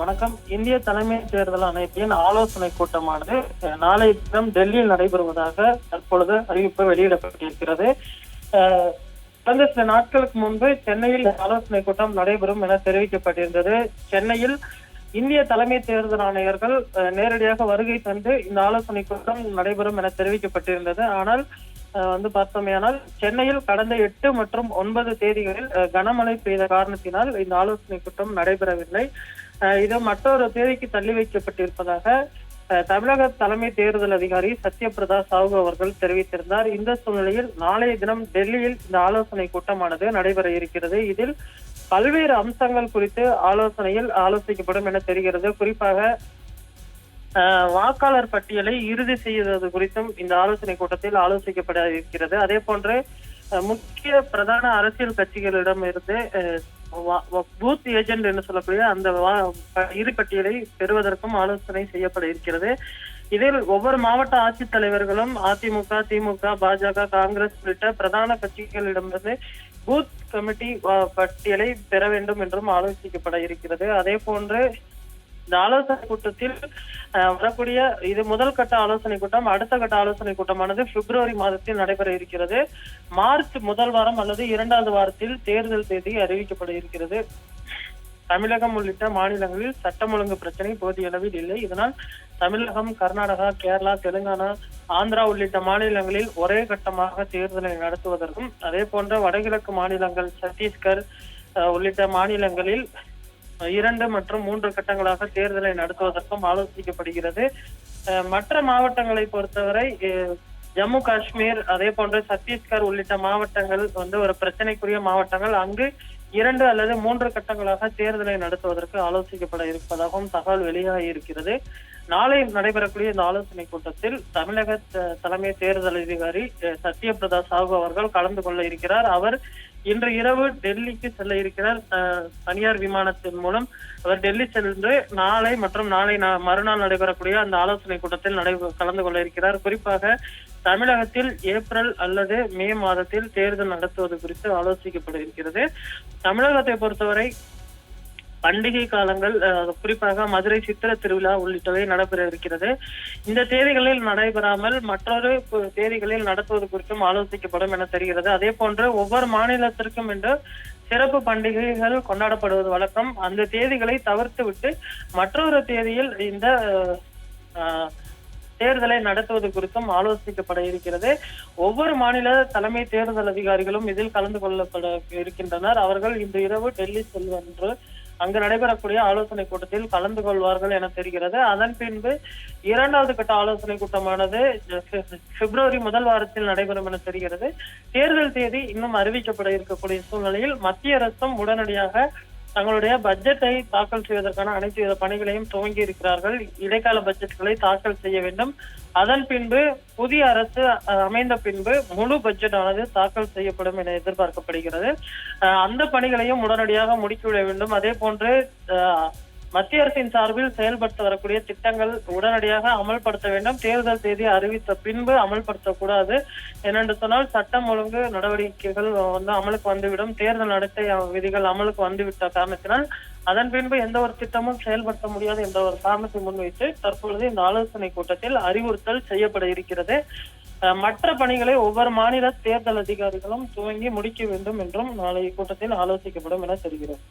வணக்கம். இந்திய தலைமை தேர்தல் ஆணையத்தின் ஆலோசனை கூட்டமானது நாளைய தினம் டெல்லியில் நடைபெறுவதாக தற்பொழுது அறிவிப்பு வெளியிடப்பட்டிருக்கிறது. கடந்த சில நாட்களுக்கு முன்பு சென்னையில் ஆலோசனை கூட்டம் நடைபெறும் என தெரிவிக்கப்பட்டிருந்தது. சென்னையில் இந்திய தலைமை தேர்தல் ஆணையர்கள் நேரடியாக வருகை தந்து இந்த ஆலோசனை கூட்டம் நடைபெறும் என தெரிவிக்கப்பட்டிருந்தது. ஆனால் பார்த்தோமேயானால் சென்னையில் கடந்த 8 மற்றும் 9 தேதிகளில் கனமழை பெய்த காரணத்தினால் இந்த ஆலோசனை கூட்டம் நடைபெறவில்லை. இது மற்றொரு தேதிக்கு தள்ளி வைக்கப்பட்டிருப்பதாக தமிழக தலைமை தேர்தல் அதிகாரி சத்யபிரதா சாஹூ அவர்கள் தெரிவித்திருந்தார். இந்த சூழ்நிலையில் நாளைய தினம் டெல்லியில் இந்த ஆலோசனை கூட்டமானது நடைபெற இருக்கிறது. இதில் பல்வேறு அம்சங்கள் குறித்து ஆலோசிக்கப்படும் என தெரிகிறது. குறிப்பாக வாக்காளர் பட்டியலை இறுதி செய்வது குறித்தும் இந்த ஆலோசனை கூட்டத்தில் ஆலோசிக்கப்பட இருக்கிறது. அதே போன்று முக்கிய பிரதான அரசியல் கட்சிகளிடம் இருந்து பூத் ஏஜென்ட் என்று சொல்லக்கூடிய அந்த இறுதி பட்டியலை பெறுவதற்கும் ஆலோசனை செய்யப்பட இருக்கிறது. இதில் ஒவ்வொரு மாவட்ட ஆட்சித்தலைவர்களும் அதிமுக, திமுக, பாஜக, காங்கிரஸ் உள்ளிட்ட பிரதான கட்சிகளிடமிருந்து பூத் கமிட்டி பட்டியலை பெற வேண்டும் என்றும் ஆலோசிக்கப்பட இருக்கிறது. அதே போன்று இந்த ஆலோசனை கூட்டத்தில் வரக்கூடிய இது முதல் கட்ட ஆலோசனை கூட்டம். அடுத்த கட்ட ஆலோசனை கூட்டமானது பிப்ரவரி மாதத்தில் நடைபெற இருக்கிறது. மார்ச் முதல் வாரம் அல்லது 2வது வாரத்தில் தேர்தல் தேதி அறிவிக்கப்பட இருக்கிறது. தமிழகம் உள்ளிட்ட மாநிலங்களில் சட்டம் ஒழுங்கு பிரச்சனை போதிய அளவில் இல்லை. இதனால் தமிழகம், கர்நாடகா, கேரளா, தெலுங்கானா, ஆந்திரா உள்ளிட்ட மாநிலங்களில் ஒரே கட்டமாக தேர்தலை நடத்துவதற்கும், அதே போன்ற வடகிழக்கு மாநிலங்கள் சத்தீஸ்கர் உள்ளிட்ட மாநிலங்களில் 2 மற்றும் 3 கட்டங்களாக தேர்தலை நடத்துவதற்கும் ஆலோசிக்கப்படுகிறது. மற்ற மாவட்டங்களை பொறுத்தவரை ஜம்மு காஷ்மீர், அதே போன்று சத்தீஸ்கர் உள்ளிட்ட மாவட்டங்கள் ஒரு பிரச்சனைக்குரிய மாவட்டங்கள். அங்கு 2 அல்லது 3 கட்டங்களாக தேர்தலை நடத்துவதற்கு ஆலோசிக்கப்பட இருப்பதாகவும் தகவல் வெளியாகி இருக்கிறது. நாளை நடைபெறக்கூடிய இந்த ஆலோசனை கூட்டத்தில் தமிழக தலைமை தேர்தல் அதிகாரி சத்யபிரதா சாஹூ அவர்கள் கலந்து கொள்ள இருக்கிறார். அவர் இன்று இரவு டெல்லிக்கு செல்ல இருக்கிறார். தனியார் விமானத்தின் மூலம் அவர் டெல்லி சென்று நாளை மற்றும் நாளை மறுநாள் நடைபெறக்கூடிய அந்த ஆலோசனை கூட்டத்தில் கலந்து கொள்ள இருக்கிறார். குறிப்பாக தமிழகத்தில் ஏப்ரல் அல்லது மே மாதத்தில் தேர்தல் நடத்துவது குறித்து ஆலோசிக்கப்பட இருக்கிறது. தமிழகத்தை பொறுத்தவரை பண்டிகை காலங்கள், குறிப்பாக மதுரை சித்திர திருவிழா உள்ளிட்டவை நடைபெற இருக்கிறது. இந்த தேதிகளில் நடைபெறாமல் மற்றொரு தேதிகளில் நடத்துவது குறித்தும் ஆலோசிக்கப்படும் என தெரிகிறது. அதே போன்று ஒவ்வொரு மாநிலத்திற்கும் என்று சிறப்பு பண்டிகைகள் கொண்டாடப்படுவது வழக்கம். அந்த தேதிகளை தவிர்த்து விட்டு மற்றொரு தேதியில் இந்த தேர்தலை நடத்துவது குறித்தும் ஆலோசிக்கப்பட இருக்கிறது. ஒவ்வொரு மாநில தலைமை தேர்தல் அதிகாரிகளும் இதில் கலந்து கொள்ளப்பட இருக்கின்றனர். அவர்கள் இன்று இரவு டெல்லி செல்வென்று அங்கு நடைபெறக்கூடிய ஆலோசனை கூட்டத்தில் கலந்து கொள்வார்கள் என தெரிகிறது. அதன் பின்பு 2வது கட்ட ஆலோசனை கூட்டமானது பிப்ரவரி முதல் வாரத்தில் நடைபெறும் என தெரிகிறது. தேர்தல் தேதி இன்னும் அறிவிக்கப்பட இருக்கக்கூடிய சூழ்நிலையில் மத்திய அரசும் உடனடியாக தங்களுடைய பட்ஜெட்டை தாக்கல் செய்வதற்கான அனைத்து வித பணிகளையும் துவங்கி இருக்கிறார்கள். இடைக்கால பட்ஜெட்களை தாக்கல் செய்ய வேண்டும். அதன் பின்பு புதிய அரசு அமைந்த பின்பு முழு பட்ஜெட் ஆனது தாக்கல் செய்யப்படும் என எதிர்பார்க்கப்படுகிறது. அந்த பணிகளையும் உடனடியாக முடுக்கிவிட வேண்டும். அதே போன்று மத்திய அரசின் சார்பில் செயல்படுத்த வரக்கூடிய திட்டங்கள் உடனடியாக அமல்படுத்த வேண்டும். தேர்தல் தேதி அறிவித்த பின்பு அமல்படுத்தக்கூடாது. ஏனென்று சொன்னால் சட்டம் ஒழுங்கு நடவடிக்கைகள் அமலுக்கு வந்துவிடும். தேர்தல் நடத்தை விதிகள் அமலுக்கு வந்துவிட்ட காரணத்தினால் அதன் பின்பு எந்த ஒரு திட்டமும் செயல்படுத்த முடியாது என்ற ஒரு காரணத்தை முன்வைத்து தற்பொழுது இந்த ஆலோசனை கூட்டத்தில் அறிவுறுத்தல் செய்யப்பட இருக்கிறது. மற்ற பணிகளை ஒவ்வொரு மாநில தேர்தல் அதிகாரிகளும் துவங்கி முடிக்க வேண்டும் என்றும் நாளைய கூட்டத்தில் ஆலோசிக்கப்படும் என தெரிகிறது.